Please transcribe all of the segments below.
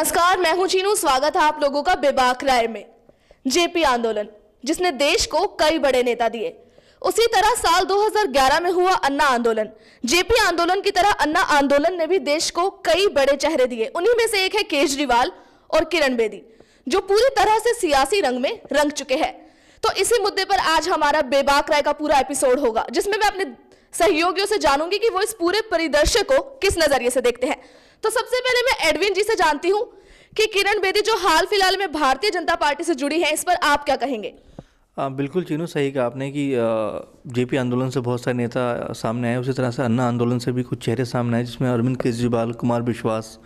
नमस्कार, मैं हूं चीनू। स्वागत है आप लोगों का बेबाक राय में। जेपी आंदोलन जिसने देश को कई बड़े नेता दिए, उसी तरह साल 2011 में हुआ अन्ना आंदोलन। जेपी आंदोलन की तरह अन्ना आंदोलन ने भी देश को कई बड़े चेहरे दिए। उन्हीं में से एक है केजरीवाल और किरण बेदी, जो पूरी तरह से सियासी रंग में रंग चुके हैं। तो इसी मुद्दे पर आज हमारा बेबाक राय का पूरा एपिसोड होगा, जिसमें मैं अपने सहयोगियों से जानूंगी कि वो इस पूरे परिदृश्य को किस नजरिए से देखते हैं। तो सबसे पहले मैं एडविन जी से जानती हूं कि किरण बेदी जो हाल फिलहाल में भारतीय जनता पार्टी से जुड़ी है, इस पर आप क्या कहेंगे? बिल्कुल चीनू, सही कहा आपने कि जेपी आंदोलन से बहुत सारे नेता सामने आए। उसी तरह से अन्ना आंदोलन से भी कुछ चेहरे सामने आए, जिसमें अरविंद केजरीवाल, कुमार विश्वास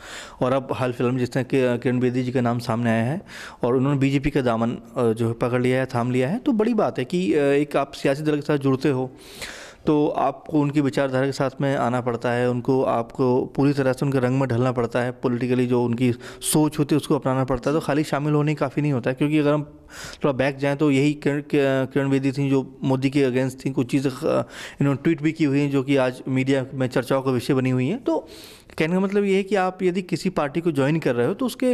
और अब हाल फिलहाल में जिस तरह किरण बेदी जी का नाम सामने आया है और उन्होंने बीजेपी का दामन जो है पकड़ लिया है, थाम लिया है। तो बड़ी बात है कि एक आप सियासी दल के साथ जुड़ते हो तो आपको उनकी विचारधारा के साथ में आना पड़ता है, आपको पूरी तरह से उनके रंग में ढलना पड़ता है, पॉलिटिकली जो उनकी सोच होती है उसको अपनाना पड़ता है। तो खाली शामिल होने काफ़ी नहीं होता है, क्योंकि अगर हम थोड़ा बैक जाएं तो यही किरण बेदी थी जो मोदी के अगेंस्ट थी। कुछ चीज़ें इन्होंने ट्वीट भी की हुई हैं जो कि आज मीडिया में चर्चाओं का विषय बनी हुई हैं। तो कहने का मतलब ये है कि आप यदि किसी पार्टी को ज्वाइन कर रहे हो तो उसके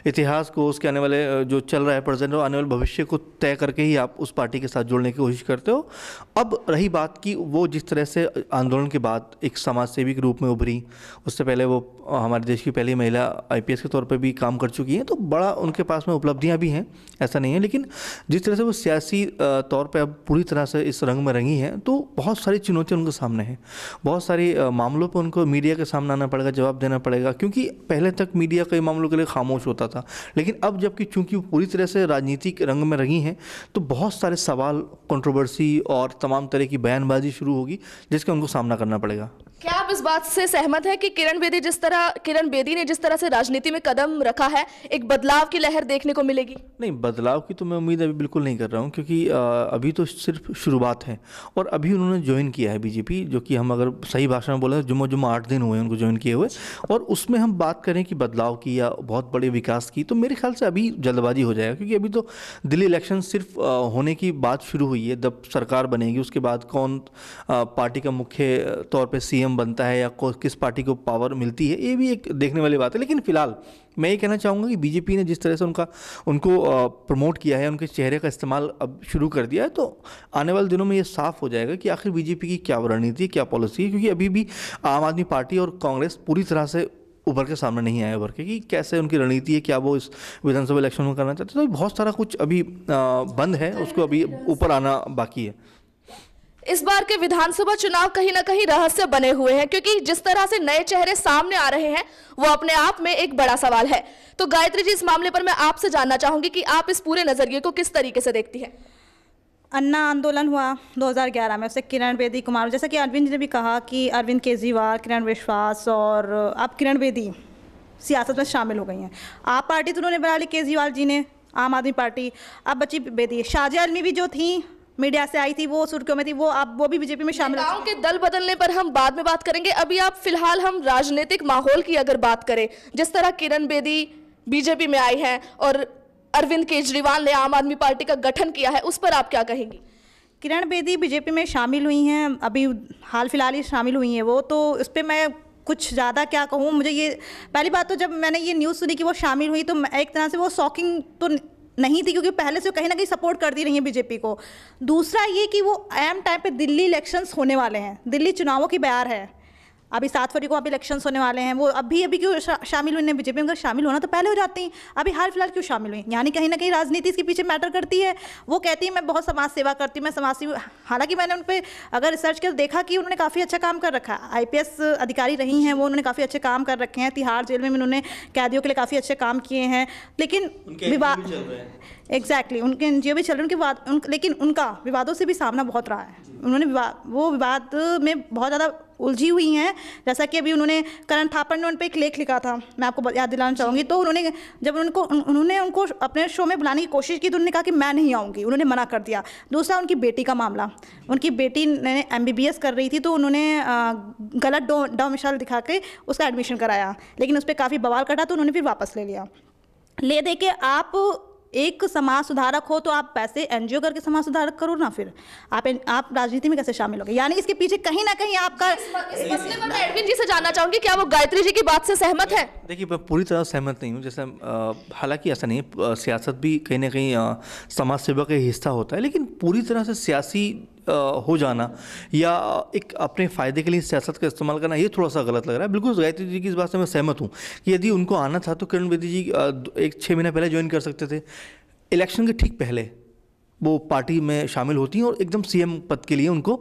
इतिहास को, उसके आने वाले जो चल रहा है प्रेजेंट और आने वाले भविष्य को तय करके ही आप उस पार्टी के साथ जुड़ने की कोशिश करते हो। अब रही बात कि वो जिस तरह से आंदोलन के बाद एक समाज सेवी के रूप में उभरी, उससे पहले वो हमारे देश की पहली महिला IPS के तौर पर भी काम कर चुकी हैं, तो बड़ा उनके पास में उपलब्धियाँ भी हैं, ऐसा नहीं है। लेकिन जिस तरह से वो सियासी तौर पर अब पूरी तरह से इस रंग में रंगी हैं, तो बहुत सारी चुनौतियाँ उनके सामने हैं। बहुत सारी मामलों पर उनको मीडिया के सामने आना पड़ेगा, जवाब देना पड़ेगा, क्योंकि पहले तक मीडिया कई मामलों के लिए खामोश होता था। लेकिन अब जबकि चूंकि वो पूरी तरह से राजनीतिक रंग में रंगी हैं, तो बहुत सारे सवाल, कंट्रोवर्सी और तमाम तरह की बयानबाजी शुरू होगी, जिसका उनको सामना करना पड़ेगा। क्या आप इस बात से सहमत हैं कि किरण बेदी ने जिस तरह से राजनीति में कदम रखा है, एक बदलाव की लहर देखने को मिलेगी? नहीं, बदलाव की तो मैं उम्मीद अभी बिल्कुल नहीं कर रहा हूँ, क्योंकि अभी तो सिर्फ शुरुआत है और अभी उन्होंने ज्वाइन किया है बीजेपी, जो कि हम अगर सही भाषा में बोले तो जुम्मा 8 दिन हुए उनको ज्वाइन किए हुए। और उसमें हम बात करें कि बदलाव की या बहुत बड़े विकास की, तो मेरे ख्याल से अभी जल्दबाजी हो जाएगा, क्योंकि अभी तो दिल्ली इलेक्शन सिर्फ होने की बात शुरू हुई है। जब सरकार बनेगी उसके बाद कौन पार्टी का मुख्य तौर पर CM बनता है या किस पार्टी को पावर मिलती है, ये भी एक देखने वाली बात है। लेकिन फिलहाल मैं ये कहना चाहूँगा कि बीजेपी ने जिस तरह से उनको प्रमोट किया है, उनके चेहरे का इस्तेमाल अब शुरू कर दिया है, तो आने वाले दिनों में ये साफ हो जाएगा कि आखिर बीजेपी की क्या रणनीति है, क्या पॉलिसी है। क्योंकि अभी भी आम आदमी पार्टी और कांग्रेस पूरी तरह से उभर के सामने नहीं आए, उभर के कि कैसे उनकी रणनीति है, क्या वो इस विधानसभा इलेक्शन में करना चाहते हैं। तो बहुत सारा कुछ अभी बंद है, उसको अभी ऊपर आना बाकी है। इस बार के विधानसभा चुनाव कहीं ना कहीं रहस्य बने हुए हैं, क्योंकि जिस तरह से नए चेहरे सामने आ रहे हैं वो अपने आप में एक बड़ा सवाल है। तो गायत्री जी, इस मामले पर मैं आपसे जानना चाहूंगी कि आप इस पूरे नजरिए को किस तरीके से देखती हैं? अन्ना आंदोलन हुआ 2011 में, उससे किरण बेदी, कुमार, जैसा कि अरविंद जी ने भी कहा कि अरविंद केजरीवाल, किरण विश्वास और अब किरण बेदी सियासत में शामिल हो गई हैं। आप पार्टी तो उन्होंने बना ली, केजरीवाल जी ने, आम आदमी पार्टी। अब बची बेदी। शाजिया आलमी भी जो थी, मीडिया से आई थी, वो सुर्खियों में थी, वो भी बीजेपी में शामिल। नेताओं के दल बदलने पर हम बाद में बात करेंगे। अभी आप फिलहाल हम राजनीतिक माहौल की अगर बात करें, जिस तरह किरण बेदी बीजेपी में आई है और अरविंद केजरीवाल ने आम आदमी पार्टी का गठन किया है, उस पर आप क्या कहेंगी? किरण बेदी बीजेपी में शामिल हुई हैं, अभी हाल फिलहाल ही शामिल हुई हैं वो, तो इस पर मैं कुछ ज़्यादा क्या कहूँ। मुझे ये पहली बात तो जब मैंने ये न्यूज़ सुनी कि वो शामिल हुई, तो एक तरह से वो शॉकिंग तो नहीं थी, क्योंकि पहले से कहीं ना कहीं सपोर्ट करती रही है बीजेपी को। दूसरा ये कि वो एम टाइम पे दिल्ली इलेक्शंस होने वाले हैं, दिल्ली चुनावों की बयार है, अभी 7 फरवरी को अभी इलेक्शंस होने वाले हैं। वो अभी क्यों शामिल हुई बीजेपी में? अगर शामिल होना तो पहले हो जाती, अभी हाल फिलहाल क्यों शामिल हुई? यानी कहीं ना कहीं राजनीति इसके पीछे मैटर करती है। वो कहती है मैं बहुत समाज सेवा करती हूँ, मैं समाज सेवा। हालांकि मैंने उन पर अगर रिसर्च कर देखा कि उन्होंने काफ़ी अच्छा काम कर रखा है। IPS अधिकारी रही हैं वो, उन्होंने काफ़ी अच्छे काम कर रखे हैं। तिहाड़ जेल में उन्होंने कैदियों के लिए काफ़ी अच्छे काम किए हैं। लेकिन विवाद, एग्जैक्टली, उनके NGO भी चल रहे हैं, लेकिन उनका विवादों से भी सामना बहुत रहा है। उन्होंने वो विवाद में बहुत ज़्यादा उलझी हुई हैं। जैसा कि अभी उन्होंने, करण थापड़ ने उन पर एक लेख लिखा था, मैं आपको याद दिलाना चाहूँगी। तो उन्होंने उनको अपने शो में बुलाने की कोशिश की, तो उन्होंने कहा कि मैं नहीं आऊँगी, उन्होंने मना कर दिया। दूसरा, उनकी बेटी का मामला, उनकी बेटी ने MBBS कर रही थी, तो उन्होंने गलत डोमिसाइल दिखा के उसका एडमिशन कराया, लेकिन उस पर काफ़ी बवाल कटा, तो उन्होंने फिर वापस ले लिया। ले दे के आप एक समाज सुधारक हो तो आप पैसे एनजीओ करके समाज सुधारक करो ना, फिर आप राजनीति में कैसे शामिल हो गए? यानी इसके पीछे कहीं ना कहीं आपका इस मसले पर मैं एडविन जी से जानना चाहूंगी, क्या वो गायत्री जी की बात से सहमत है? देखिए, मैं पूरी तरह सहमत नहीं हूँ। जैसे हालांकि ऐसा नहीं है, सियासत भी कहीं ना कहीं समाज सेवा का हिस्सा होता है, लेकिन पूरी तरह से सियासी हो जाना या एक अपने फ़ायदे के लिए सियासत का इस्तेमाल करना, ये थोड़ा सा गलत लग रहा है। बिल्कुल गायत्री जी की इस बात से मैं सहमत हूँ कि यदि उनको आना था तो किरण बेदी जी एक 6 महीना पहले ज्वाइन कर सकते थे। इलेक्शन के ठीक पहले वो पार्टी में शामिल होती हैं और एकदम सीएम पद के लिए उनको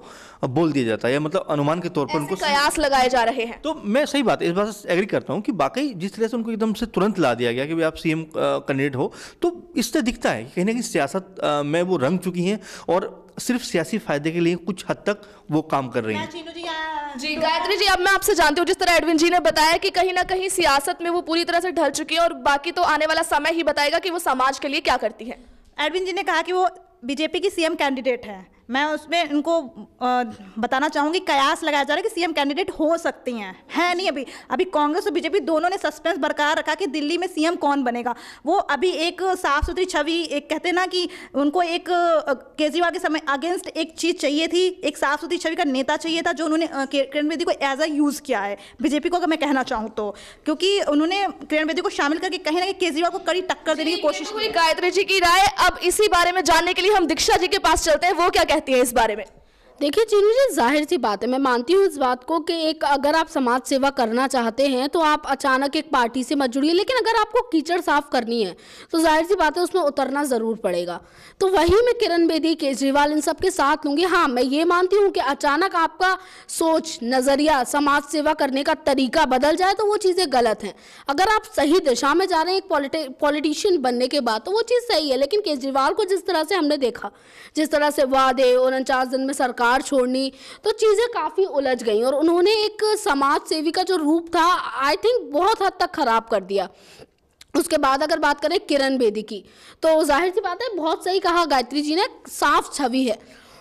बोल दिया जाता है, या मतलब अनुमान के तौर पर उनको कयास लगाए जा रहे हैं। तो मैं सही बात है, इस बात से एग्री करता हूँ कि वाकई जिस तरह से उनको एकदम से तुरंत ला दिया गया कि भाई आप सीएम कैंडिडेट हो, तो इससे दिखता है कि कहीं ना कहीं सियासत में वो रंग चुकी हैं और सिर्फ सियासी फायदे के लिए कुछ हद तक वो काम कर रही हैं। जी गायत्री जी, अब मैं आपसे जानती हूँ, जिस तरह एडविन जी ने बताया कि कहीं ना कहीं सियासत में वो पूरी तरह से ढल चुकी है और बाकी तो आने वाला समय ही बताएगा कि वो समाज के लिए क्या करती है। एडविन जी ने कहा कि वो बीजेपी की सीएम कैंडिडेट है। मैं उसमें उनको बताना चाहूँगी, कयास लगाया जा रहा है कि सीएम कैंडिडेट हो सकती हैं, है नहीं। अभी कांग्रेस और बीजेपी दोनों ने सस्पेंस बरकरार रखा कि दिल्ली में सीएम कौन बनेगा। वो अभी एक साफ सुथरी छवि, एक कहते हैं ना कि उनको एक केजरीवाल के समय अगेंस्ट एक चीज़ चाहिए थी, एक साफ सुथरी छवि का नेता चाहिए था, जो उन्होंने किरण बेदी को एज अ यूज़ किया है बीजेपी को, अगर मैं कहना चाहूँ तो, क्योंकि उन्होंने किरण बेदी को शामिल करके कहीं ना कहीं केजरीवाल को कड़ी टक्कर देने की कोशिश की। गायत्री जी की राय। अब इसी बारे में जानने के लिए हम दीक्षा जी के पास चलते हैं, वो क्या कहती है इस बारे में। देखिए चीनू जी, जाहिर सी बात है, मैं मानती हूँ इस बात को कि एक अगर आप समाज सेवा करना चाहते हैं तो आप अचानक एक पार्टी से मत जुड़िए, लेकिन अगर आपको कीचड़ साफ करनी है तो जाहिर सी बात है उसमें उतरना ज़रूर पड़ेगा। तो वही मैं किरण बेदी, केजरीवाल, इन सब के साथ लूँगी। हाँ, मैं ये मानती हूँ कि अचानक आपका सोच, नज़रिया, समाज सेवा करने का तरीका बदल जाए तो वो चीज़ें गलत हैं। अगर आप सही दिशा में जा रहे हैं एक पॉलिटिशियन बनने के बाद तो वो चीज़ सही है, लेकिन केजरीवाल को जिस तरह से हमने देखा, जिस तरह से वादे 49 दिन में सरकार छोड़नी, तो चीज़ें काफ़ी उलझ गई और उन्होंने एक समाज सेवी का जो रूप था आई थिंक बहुत हद तक खराब कर दिया। उसके बाद अगर बात करें किरण बेदी की, तो जाहिर सी बात है, बहुत सही कहा गायत्री जी ने, साफ छवि है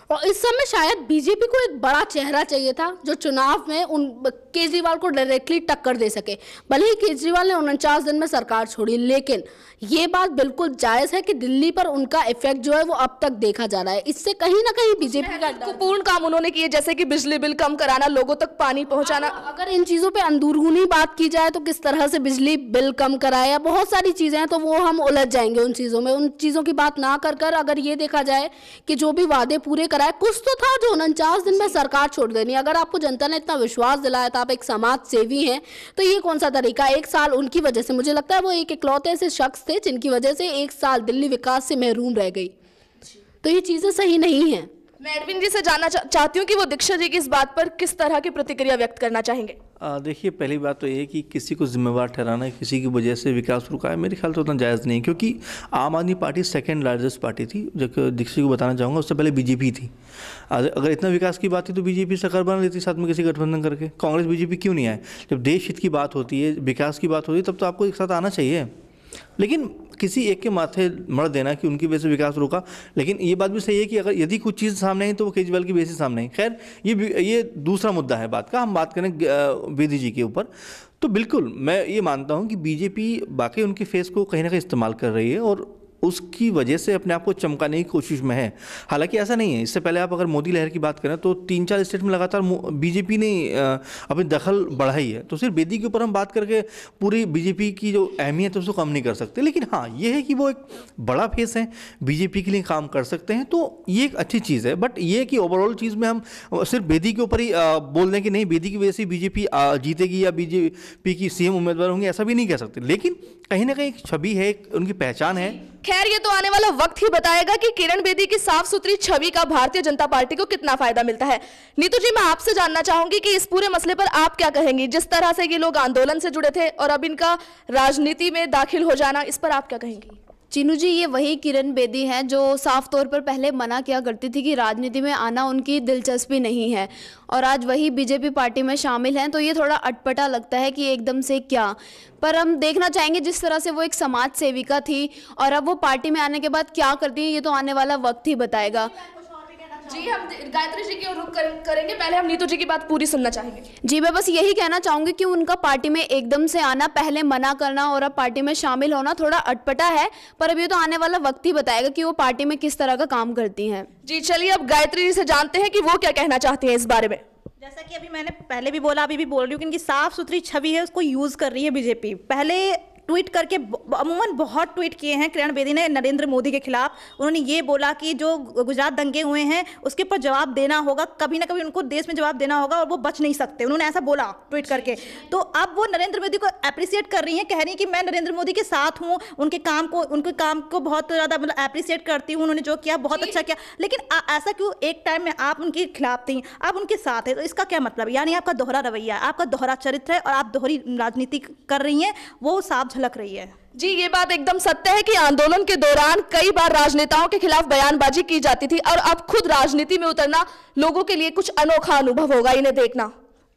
और इस समय शायद बीजेपी को एक बड़ा चेहरा चाहिए था जो चुनाव में उन केजरीवाल को डायरेक्टली टक्कर दे सके। भले ही केजरीवाल ने 49 दिन में सरकार छोड़ी, लेकिन ये बात बिल्कुल जायज़ है कि दिल्ली पर उनका इफेक्ट जो है वो अब तक देखा जा रहा है। इससे कहीं ना कहीं बीजेपी का पूर्ण काम उन्होंने किए, जैसे कि बिजली बिल कम कराना, लोगों तक पानी पहुंचाना। अगर इन चीज़ों पे अंदरूनी बात की जाए तो किस तरह से बिजली बिल कम कराया, बहुत सारी चीज़ें हैं, तो वो हम उलझ जाएंगे उन चीज़ों में। उन चीज़ों की बात ना कर अगर ये देखा जाए कि जो भी वादे पूरे कराए, कुछ तो था जो 49 दिन में सरकार छोड़ देनी। अगर आपको जनता ने इतना विश्वास दिलाया था, आप एक समाज सेवी हैं, तो ये कौन सा तरीका? एक साल उनकी वजह से, मुझे लगता है वो एक इकलौते ऐसे शख्स थे जिनकी वजह से एक साल दिल्ली विकास से महरूम रह गई। तो ये चीज़ें सही नहीं हैं। मैं एडविन जी से जानना चाहती हूँ कि वो दीक्षा जी की इस बात पर किस तरह की प्रतिक्रिया व्यक्त करना चाहेंगे। देखिए, पहली बात तो ये कि किसी को जिम्मेवार ठहराना किसी की वजह से विकास रुका है, मेरे ख्याल से उतना जायज़ नहीं, क्योंकि आम आदमी पार्टी सेकंड लार्जेस्ट पार्टी थी। जो दीक्षा को बताना चाहूँगा, उससे पहले बीजेपी थी। अगर इतना विकास की बात थी तो बीजेपी सरकार बना लेती साथ में किसी गठबंधन करके। कांग्रेस बीजेपी क्यों नहीं आए? जब देश हित की बात होती है, विकास की बात होती है, तब तो आपको एक साथ आना चाहिए। लेकिन किसी एक के माथे मर देना कि उनकी वजह से विकास रुका। लेकिन ये बात भी सही है कि अगर यदि कुछ चीज़ सामने आई तो वो केजरीवाल की वजह से सामने आई। खैर, ये दूसरा मुद्दा है बात का। हम बात करें बेदी जी के ऊपर, तो बिल्कुल मैं ये मानता हूँ कि बीजेपी वाकई उनके फेस को कहीं ना कहीं इस्तेमाल कर रही है और उसकी वजह से अपने आप को चमकाने की कोशिश में है। हालांकि ऐसा नहीं है। इससे पहले आप अगर मोदी लहर की बात करें तो 3-4 स्टेट में लगातार बीजेपी ने अपनी दखल बढ़ाई है। तो सिर्फ बेदी के ऊपर हम बात करके पूरी बीजेपी की जो अहमियत है उसको कम नहीं कर सकते। लेकिन हाँ, ये है कि वो एक बड़ा फेस है, बीजेपी के लिए काम कर सकते हैं, तो ये एक अच्छी चीज़ है। बट ये कि ओवरऑल चीज़ में हम सिर्फ बेदी के ऊपर ही बोल दें कि नहीं, बेदी की वजह से बीजेपी जीतेगी या बीजेपी की सीएम उम्मीदवार होंगे, ऐसा भी नहीं कह सकते। लेकिन कहीं ना कहीं एक छवि है, एक उनकी पहचान है। खैर, ये तो आने वाला वक्त ही बताएगा कि किरण बेदी की साफ सुथरी छवि का भारतीय जनता पार्टी को कितना फायदा मिलता है। नीतू जी, मैं आपसे जानना चाहूंगी कि इस पूरे मसले पर आप क्या कहेंगी? जिस तरह से ये लोग आंदोलन से जुड़े थे और अब इनका राजनीति में दाखिल हो जाना, इस पर आप क्या कहेंगी? चीनू जी, ये वही किरण बेदी हैं जो साफ तौर पर पहले मना किया करती थी कि राजनीति में आना उनकी दिलचस्पी नहीं है, और आज वही बीजेपी पार्टी में शामिल हैं। तो ये थोड़ा अटपटा लगता है कि एकदम से क्या, पर हम देखना चाहेंगे जिस तरह से वो एक समाज सेविका थी और अब वो पार्टी में आने के बाद क्या करती है, ये तो आने वाला वक्त ही बताएगा। जी हम गायत्री जी की ओर रुख करेंगे, पहले हम नीतू जी की बात पूरी सुनना चाहेंगे। जी मैं बस यही कहना चाहूँगी कि उनका पार्टी में एकदम से आना, पहले मना करना और अब पार्टी में शामिल होना थोड़ा अटपटा है, पर अब ये तो आने वाला वक्त ही बताएगा कि वो पार्टी में किस तरह का काम करती हैं। जी चलिए अब गायत्री जी से जानते हैं कि वो क्या कहना चाहती हैं इस बारे में। जैसा कि अभी मैंने पहले भी बोला, अभी भी बोल रही हूँ कि इनकी साफ सुथरी छवि है, उसको यूज़ कर रही है बीजेपी। पहले ट्वीट करके अमूमन बहुत ट्वीट किए हैं किरण बेदी ने नरेंद्र मोदी के खिलाफ। उन्होंने ये बोला कि जो गुजरात दंगे हुए हैं उसके ऊपर जवाब देना होगा, कभी ना कभी उनको देश में जवाब देना होगा और वो बच नहीं सकते, उन्होंने ऐसा बोला ट्वीट करके। तो अब वो नरेंद्र मोदी को अप्रिसिएट कर रही हैं, कह रही हैं कि मैं नरेंद्र मोदी के साथ हूँ, उनके काम को बहुत ज़्यादा मतलब अप्रिसिएट करती हूँ, उन्होंने जो किया बहुत अच्छा किया। लेकिन ऐसा क्यों एक टाइम में आप उनके खिलाफ थी, अब उनके साथ है, तो इसका क्या मतलब? यानी आपका दोहरा रवैया है, आपका दोहरा चरित्र है और आप दोहरी राजनीति कर रही हैं, वो साफ झलक रही है। जी ये बात एकदम सत्य है कि आंदोलन के दौरान कई बार राजनेताओं के खिलाफ बयानबाजी की जाती थी और अब खुद राजनीति में उतरना लोगों के लिए कुछ अनोखा अनुभव होगा इन्हें देखना।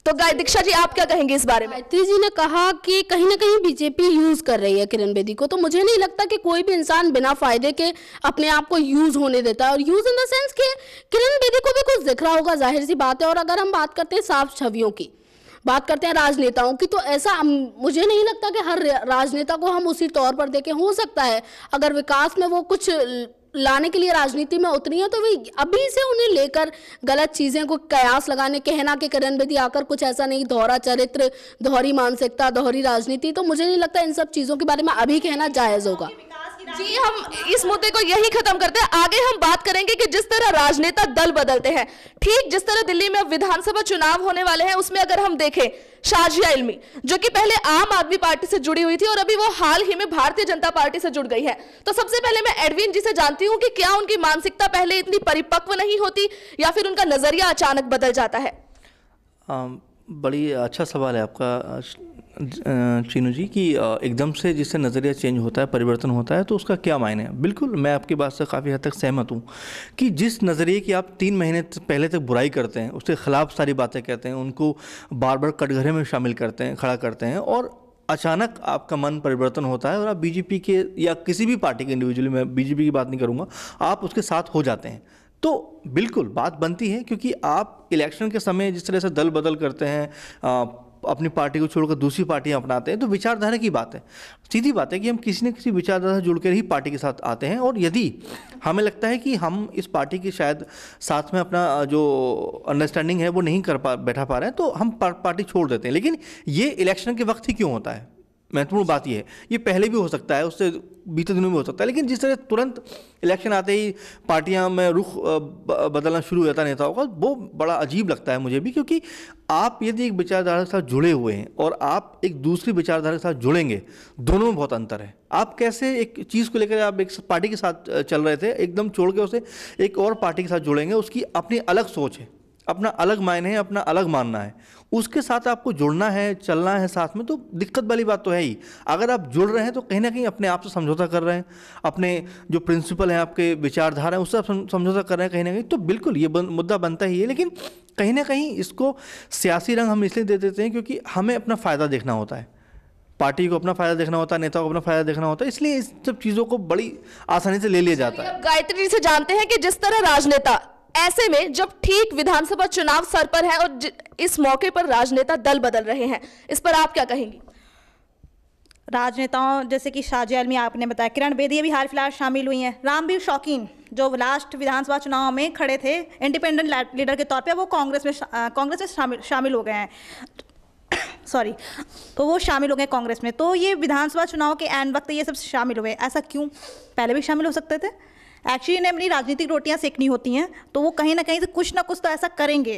तो दीक्षा जी आप क्या कहेंगे इस बारे में? गायत्री जी ने कहा कि कहीं ना कहीं बीजेपी यूज कर रही है किरण बेदी को, तो मुझे नहीं लगता कि कोई भी इंसान बिना फायदे के अपने आप को यूज होने देता है, और यूज इन द सेंस कि किरण बेदी को भी कुछ दिख रहा होगा, जाहिर सी बात है। और अगर हम बात करते हैं साफ छवियों की, बात करते हैं राजनेताओं की, तो ऐसा मुझे नहीं लगता कि हर राजनेता को हम उसी तौर पर देखें। हो सकता है अगर विकास में वो कुछ लाने के लिए राजनीति में उतरी है तो वे अभी से उन्हें लेकर गलत चीज़ें को कयास लगाने, कहना कि किरण बेदी आकर कुछ ऐसा नहीं, दोहरा चरित्र, दोहरी मानसिकता, दोहरी राजनीति, तो मुझे नहीं लगता इन सब चीज़ों के बारे में अभी कहना जायज़ होगा। जी हम इस मुद्दे को यही खत्म करते हैं, आगे हम बात करेंगे कि जिस तरह राजनेता दल बदलते हैं, ठीक जिस तरह दिल्ली में विधानसभा चुनाव होने वाले हैं, उसमें अगर हम देखें शाजिया इल्मी जो कि पहले आम आदमी पार्टी से जुड़ी हुई थी और अभी वो हाल ही में भारतीय जनता पार्टी से जुड़ गई है। तो सबसे पहले मैं एडविन जी से जानती हूं कि क्या उनकी मानसिकता पहले इतनी परिपक्व नहीं होती या फिर उनका नजरिया अचानक बदल जाता है? बड़ी अच्छा सवाल है आपका चीनू जी कि एकदम से जिससे नज़रिया चेंज होता है, परिवर्तन होता है, तो उसका क्या मायने है। बिल्कुल मैं आपकी बात से काफ़ी हद तक सहमत हूँ कि जिस नज़रिए की आप 3 महीने पहले तक बुराई करते हैं, उसके ख़िलाफ़ सारी बातें कहते हैं, उनको बार बार कटघरे में शामिल करते हैं, खड़ा करते हैं, और अचानक आपका मन परिवर्तन होता है और आप बीजेपी के या किसी भी पार्टी के, इंडिविजुअली मैं बीजेपी की बात नहीं करूँगा, आप उसके साथ हो जाते हैं, तो बिल्कुल बात बनती है। क्योंकि आप इलेक्शन के समय जिस तरह से दल बदल करते हैं, अपनी पार्टी को छोड़कर दूसरी पार्टियां अपनाते हैं, तो विचारधारा की बात है, सीधी बात है कि हम किसी न किसी विचारधारा से जुड़कर ही पार्टी के साथ आते हैं। और यदि हमें लगता है कि हम इस पार्टी के शायद साथ में अपना जो अंडरस्टैंडिंग है वो नहीं बैठा पा रहे हैं, तो हम पार्टी छोड़ देते हैं। लेकिन ये इलेक्शन के वक्त ही क्यों होता है? महत्वपूर्ण बात यह है, ये पहले भी हो सकता है, उससे बीते दिनों में हो सकता है, लेकिन जिस तरह तुरंत इलेक्शन आते ही पार्टियां में रुख बदलना शुरू हो जाता है नेताओं का, वो बड़ा अजीब लगता है मुझे भी। क्योंकि आप यदि एक विचारधारा के साथ जुड़े हुए हैं और आप एक दूसरी विचारधारा के साथ जुड़ेंगे, दोनों में बहुत अंतर है। आप कैसे एक चीज़ को लेकर आप एक पार्टी के साथ चल रहे थे, एकदम छोड़ के उसे एक और पार्टी के साथ जुड़ेंगे, उसकी अपनी अलग सोच है, अपना अलग मायने है, अपना अलग मानना है, उसके साथ आपको जुड़ना है, चलना है साथ में, तो दिक्कत वाली बात तो है ही। अगर आप जुड़ रहे हैं तो कहीं ना कहीं अपने आप से समझौता कर रहे हैं, अपने जो प्रिंसिपल हैं, आपके विचारधारा हैं, उससे आप समझौता कर रहे हैं कहीं ना कहीं, तो बिल्कुल ये मुद्दा बनता ही है। लेकिन कहीं ना कहीं इसको सियासी रंग हम इसलिए दे देते हैं क्योंकि हमें अपना फ़ायदा देखना होता है, पार्टी को अपना फ़ायदा देखना होता है, नेता को अपना फ़ायदा देखना होता है, इसलिए इस सब चीज़ों को बड़ी आसानी से ले लिया जाता है। गायत्री जी से जानते हैं कि जिस तरह राजनेता ऐसे में जब ठीक विधानसभा चुनाव सर पर है और इस मौके पर राजनेता दल बदल रहे हैं, इस पर आप क्या कहेंगी? राजनेताओं जैसे कि शाजिया इल्मी आपने बताया, किरण बेदी भी हाल फिलहाल शामिल हुई हैं, रामवीर शौकीन जो लास्ट विधानसभा चुनाव में खड़े थे इंडिपेंडेंट लीडर के तौर पे, वो कांग्रेस में शामिल हो गए हैं सॉरी, तो वो शामिल हो गए कांग्रेस में। तो ये विधानसभा चुनाव के एंड वक्त ये सब शामिल हुए, ऐसा क्यों? पहले भी शामिल हो सकते थे। एक्चुअली इन्हें अपनी राजनीतिक रोटियां सेकनी होती हैं, तो वो कहीं ना कहीं से कुछ ना कुछ तो ऐसा करेंगे।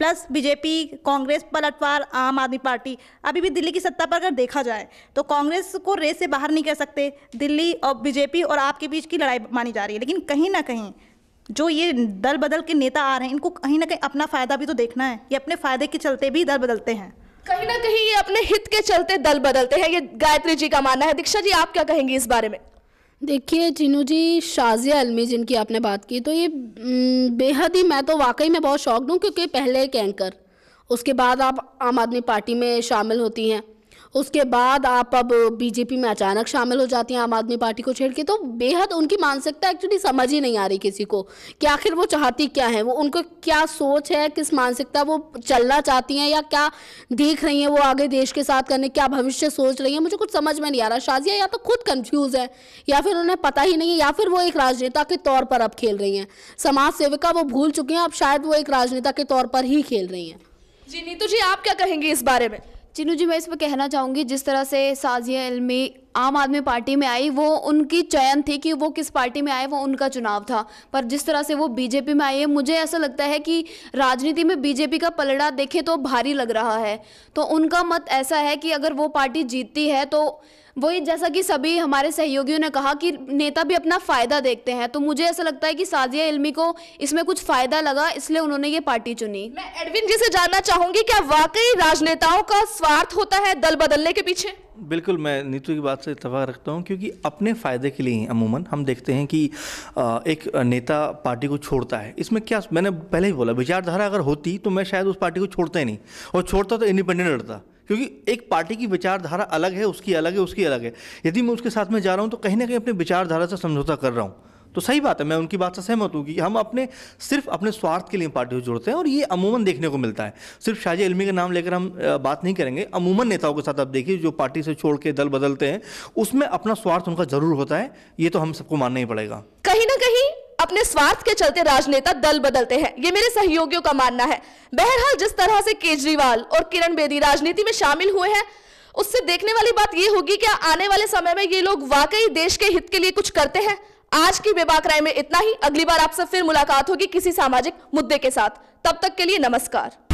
प्लस बीजेपी, कांग्रेस, पलटवार, आम आदमी पार्टी, अभी भी दिल्ली की सत्ता पर अगर देखा जाए तो कांग्रेस को रेस से बाहर नहीं कर सकते। दिल्ली और बीजेपी और आपके बीच की लड़ाई मानी जा रही है, लेकिन कहीं ना कहीं जो ये दल बदल के नेता आ रहे हैं, इनको कहीं ना कहीं अपना फ़ायदा भी तो देखना है। ये अपने फ़ायदे के चलते भी दल बदलते हैं, कहीं ना कहीं ये अपने हित के चलते दल बदलते हैं, ये गायत्री जी का मानना है। दीक्षा जी आप क्या कहेंगी इस बारे में? देखिए चीनू जी, शाजिया इल्मी जिनकी आपने बात की, तो ये बेहद ही, मैं तो वाकई में बहुत शॉक्ड हूँ, क्योंकि पहले एक एंकर, उसके बाद आप आम आदमी पार्टी में शामिल होती हैं, उसके बाद आप अब बीजेपी में अचानक शामिल हो जाती हैं आम आदमी पार्टी को छेड़ के, तो बेहद उनकी मानसिकता एक्चुअली समझ ही नहीं आ रही किसी को कि आखिर वो चाहती क्या है, वो उनको क्या सोच है, किस मानसिकता वो चलना चाहती हैं या क्या देख रही हैं वो आगे देश के साथ करने, क्या भविष्य सोच रही हैं, मुझे कुछ समझ में नहीं आ रहा। शाजिया या तो खुद कंफ्यूज है या फिर उन्हें पता ही नहीं है या फिर वो एक राजनेता के तौर पर अब खेल रही हैं। समाज सेविका वो भूल चुकी हैं, अब शायद वो एक राजनेता के तौर पर ही खेल रही हैं। जी नीतू जी, आप क्या कहेंगे इस बारे में? चिन्नू जी, मैं इसमें कहना चाहूँगी, जिस तरह से साजिया इल्मी आम आदमी पार्टी में आई, वो उनकी चयन थी कि वो किस पार्टी में आए, वो उनका चुनाव था। पर जिस तरह से वो बीजेपी में आई है, मुझे ऐसा लगता है कि राजनीति में बीजेपी का पलड़ा देखे तो भारी लग रहा है। तो उनका मत ऐसा है कि अगर वो पार्टी जीतती है तो वही, जैसा कि सभी हमारे सहयोगियों ने कहा कि नेता भी अपना फ़ायदा देखते हैं, तो मुझे ऐसा लगता है कि साजिया इल्मी को इसमें कुछ फ़ायदा लगा, इसलिए उन्होंने ये पार्टी चुनी। मैं एडविन जी से जानना चाहूंगी, क्या वाकई राजनेताओं का स्वार्थ होता है दल बदलने के पीछे? बिल्कुल, मैं नीतू की बात से इत्तेफाक रखता हूँ, क्योंकि अपने फ़ायदे के लिए ही अमूमन हम देखते हैं कि एक नेता पार्टी को छोड़ता है। इसमें क्या, मैंने पहले ही बोला, विचारधारा अगर होती तो मैं शायद उस पार्टी को छोड़ता ही नहीं, और छोड़ता तो इंडिपेंडेंट लड़ता, क्योंकि एक पार्टी की विचारधारा अलग है, उसकी अलग है, उसकी अलग है। यदि मैं उसके साथ में जा रहा हूँ तो कहीं ना कहीं अपनी विचारधारा से समझौता कर रहा हूँ। तो सही बात है, मैं उनकी बात से सहमत हूँ कि हम सिर्फ अपने स्वार्थ के लिए पार्टी को जोड़ते हैं, और ये अमूमन देखने को मिलता है। सिर्फ शाजिया इल्मी का नाम लेकर हम बात नहीं करेंगे, अमूमन नेताओं के साथ आप देखिए जो पार्टी से छोड़ के दल बदलते हैं, उसमें अपना स्वार्थ उनका जरूर होता है, ये तो हम सबको मानना ही पड़ेगा। कहीं ना कहीं अपने स्वार्थ के चलते राजनेता दल बदलते हैं, ये मेरे सहयोगियों का मानना है। बहरहाल जिस तरह से केजरीवाल और किरण बेदी राजनीति में शामिल हुए हैं, उससे देखने वाली बात ये होगी कि आने वाले समय में ये लोग वाकई देश के हित के लिए कुछ करते हैं। आज की बेबाक राय में इतना ही। अगली बार आपसे फिर मुलाकात होगी किसी सामाजिक मुद्दे के साथ। तब तक के लिए नमस्कार।